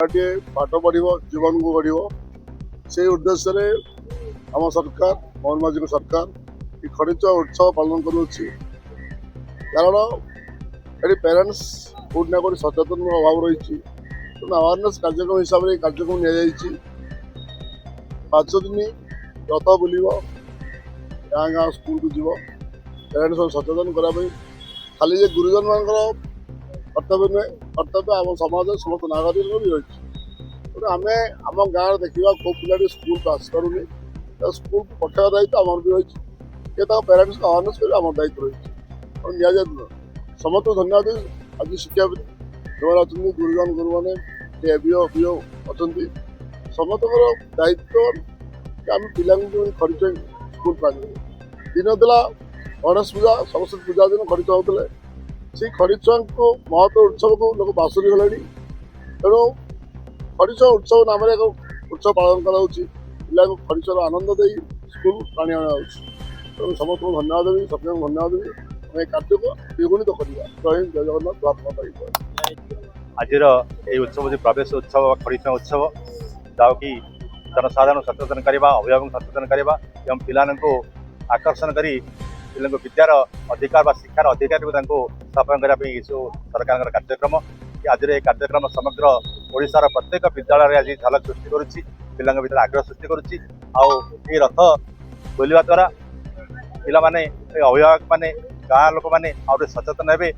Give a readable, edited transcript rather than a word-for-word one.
गोटे पाठ पढ़ जीवन को गढ़ से उद्देश्य आम सरकार मोहन माझी सरकार खनिज उत्सव पालन करुच्ची कारण ये पेरेन्ट्स कौटना कौट सचेतन अभाव रही अवेयरनेस कार्यक्रम हिसाब से कार्यक्रम नि 5 दिन रथ बुल गाँ गाँ स्कूल को जीव पेरेन्ट्स सचेतन करने खाली गुरुजन मान कर्तव्य नुहे कर्तव्य आम समाज समस्त नागरिक भी रही आम आम गाँव देखा कौ पिला स्कूल को आसपारूनी स्कूल को पठा दायित्व आम भी रही पेरेन्ट्स को अवेयरनेस कर आम दायित्व रही नि समस्त धन्यवाद आज शिक्षाविद जो अच्छा गुरुजन गुरु मैंने एबीओ बीओ अच्छा समस्त दायित्व आम पिला खर्च स्कूल पानी दिन था गणेश पूजा सरस्वती पूजा दिन खर्च होते से खड़ीचुआ को महत्व उत्सव को लोग बासुरी गले तेणु खड़ीचुआ उत्सव नाम एक उत्सव पालन करा खड़ीचुआर आनंद दे स्कूल टाणी आना तेणु समस्त को धन्यवाद देवी सबको धन्यवाद देवी कार्य को द्विगुणित करवा जय हिंद जय जगन्नाथ भारत माता आज उत्सव प्रवेश उत्सव खड़ीचुआ उत्सव जहाँकि जनसाधारण सचेतन करवा अभिभावक सचेतन करवा एवं पिला आकर्षण कर पिला विद्यार अधिकार व शिक्षार अधिकार को स्थापन करने सरकार कार्यक्रम आज कार्यक्रम समग्र ओडिशार प्रत्येक विद्यालय आज झलक सृष्टि करुच्ची पिला भर आग्रह सृष्टि करुच्ची आउ रथ बुलवा द्वारा पिला अभिभावक मैंने गाँ लोक मैंने सचेतन हे।